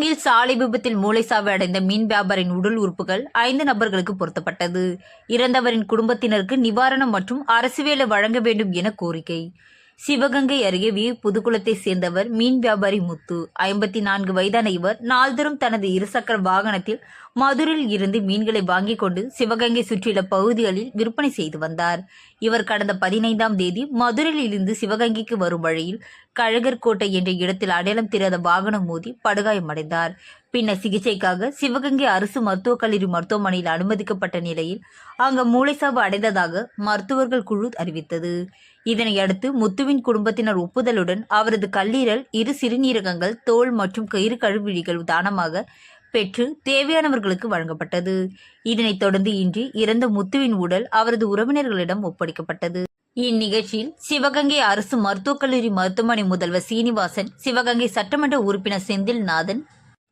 சிவகங்கையில் சாலை விபத்தில் மூளைசாவு அடைந்த மீன் வியாபாரியின் உடல் உறுப்புகள் 5 நபர்களுக்கு பொருத்தப்பட்டது. இறந்தவரின் குடும்பத்தினருக்கு நிவாரணம் மற்றும் அரசு வேலை வழங்க வேண்டும் என கோரிக்கை. சிவகங்கை அருகே புதுக்குளத்தை சேர்ந்தவர் மீன் வியாபாரி முத்து. 54 வயதான இவர் நாள்தோறும் தனது இருசக்கர வாகனத்தில் மதுரையில் இருந்து மீன்களை வாங்கிக் கொண்டு சிவகங்கை சுற்றியுள்ள பகுதிகளில் விற்பனை செய்து வந்தார். இவர் கடந்த 15ஆம் தேதி மதுரையில் இருந்து சிவகங்கைக்கு வரும் வழியில் கழகர்கோட்டை என்ற இடத்தில் அடையாளம் தெரியாத வாகனம் மோதி படுகாயமடைந்தார். பின்னர் சிகிச்சைக்காக சிவகங்கை அரசு மருத்துவக் கல்லூரி மருத்துவமனையில் அனுமதிக்கப்பட்ட நிலையில் அங்கு மூளைசாவு அடைந்ததாக மருத்துவர்கள் குழு அறிவித்தது. இதனையடுத்து முத்துவின் குடும்பத்தினர் ஒப்புதலுடன் அவரது கல்லீரல், 2 சிறுநீரகங்கள், தோல் மற்றும் இரு கழுவிழிகள் தானமாக பெற்று தேவையானவர்களுக்கு வழங்கப்பட்டது. இதனைத் தொடர்ந்து இன்று இறந்த முத்துவின் உடல் அவரது உறவினர்களிடம் ஒப்படைக்கப்பட்டது. இந்நிகழ்ச்சியில் சிவகங்கை அரசு மருத்துவக் கல்லூரி மருத்துவமனை முதல்வர் சீனிவாசன், சிவகங்கை சட்டமன்ற உறுப்பினர் செந்தில்நாதன்,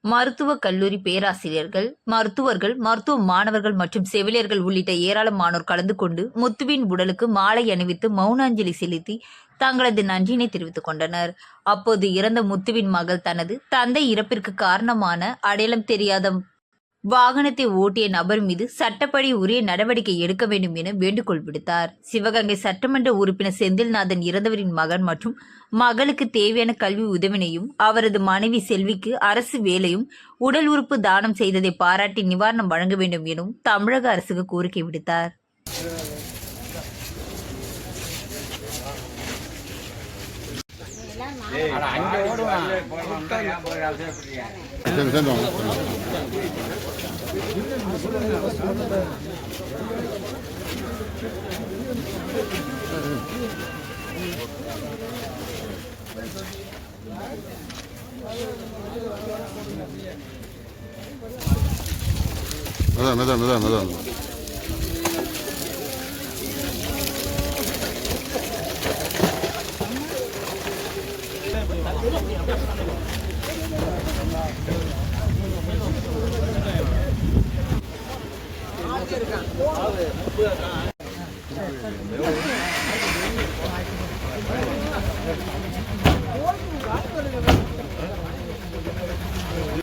மருத்துவக் கல்லூரி பேராசிரியர்கள், மருத்துவர்கள், மருத்துவ மாணவர்கள் மற்றும் செவிலியர்கள் உள்ளிட்ட ஏராளமானோர் கலந்து கொண்டு முத்துவின் உடலுக்கு மாலை அணிவித்து மௌன அஞ்சலி செலுத்தி தங்களது நன்றியினை தெரிவித்துக் கொண்டனர். அப்போது இறந்த முத்துவின் மகள் தனது தந்தை இறப்பிற்கு காரணமான அடையாளம் தெரியாத வாகனத்தை ஓட்டிய நபர் மீது சட்டப்படி உரிய நடவடிக்கை எடுக்க வேண்டும் என வேண்டுகோள் விடுத்தார். சிவகங்கை சட்டமன்ற உறுப்பினர் செந்தில்நாதன் இறந்தவரின் மகன் மற்றும் மகளுக்கு தேவையான கல்வி உதவினையும் அவரது மனைவி செல்விக்கு அரசு வேலையும் உடல் உறுப்பு தானம் செய்ததை பாராட்டி நிவாரணம் வழங்க வேண்டும் எனவும் தமிழக அரசுக்கு கோரிக்கை விடுத்தார்.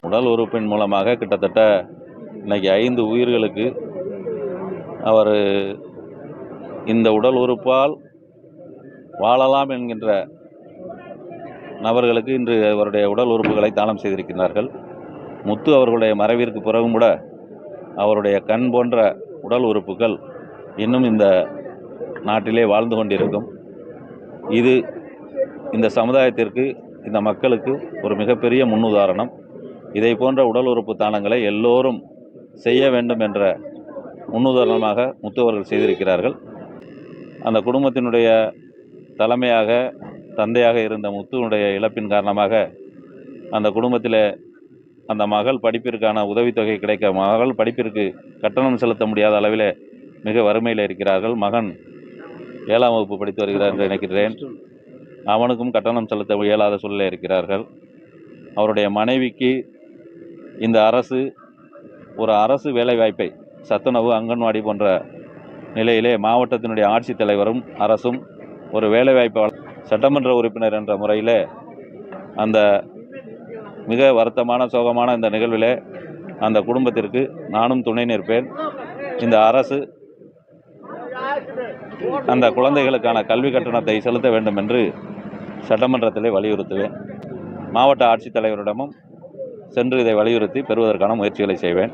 உடல் உறுப்பின் மூலமாக கிட்டத்தட்ட இன்னைக்கு 5 உயிர்களுக்கு அவர் இந்த உடல் உறுப்பால் வாழலாம் என்கின்ற நபர்களுக்கு இன்று அவருடைய உடல் உறுப்புகளை தானம் செய்திருக்கிறார்கள். முத்து அவர்களுடைய மறைவிற்கு பிறகும் கூட அவருடைய கண் போன்ற உடல் உறுப்புகள் இன்னும் இந்த நாட்டிலே வாழ்ந்து கொண்டிருக்கும். இது இந்த சமுதாயத்திற்கு, இந்த மக்களுக்கு ஒரு மிகப்பெரிய முன்னுதாரணம். இதை போன்ற உடல் உறுப்பு தானங்களை எல்லோரும் செய்ய வேண்டும் என்ற முன்னுதாரணமாக முத்து அவர்கள் செய்திருக்கிறார்கள். அந்த குடும்பத்தினுடைய தலைமையாக, தந்தையாக இருந்த முத்துவனுடைய இழப்பின் காரணமாக அந்த குடும்பத்தில் அந்த மகள் படிப்பிற்கான உதவித்தொகை கிடைக்க, மகள் படிப்பிற்கு கட்டணம் செலுத்த முடியாத அளவில் மிக வறுமையில் இருக்கிறார்கள். மகன் 7ஆம் வகுப்பு படித்து வருகிறார் என்று நினைக்கிறேன். அவனுக்கும் கட்டணம் செலுத்த இயலாத சூழ்நிலை இருக்கிறார்கள். அவருடைய மனைவிக்கு இந்த அரசு ஒரு அரசு வேலைவாய்ப்பை, சத்துணவு, அங்கன்வாடி போன்ற நிலையிலே மாவட்டத்தினுடைய ஆட்சித்தலைவரும் அரசும் ஒரு வேலைவாய்ப்பு சட்டமன்ற உறுப்பினர் என்ற முறையில் அந்த மிக வருத்தமான, சோகமான இந்த நிகழ்வில் அந்த குடும்பத்திற்கு நானும் துணை நிற்பேன். இந்த அரசு அந்த குழந்தைகளுக்கான கல்வி கட்டணத்தை செலுத்த வேண்டும் என்று சட்டமன்றத்திலே வலியுறுத்துவேன். மாவட்ட ஆட்சித்தலைவரிடமும் சென்று இதை வலியுறுத்தி பெறுவதற்கான முயற்சிகளை செய்வேன்.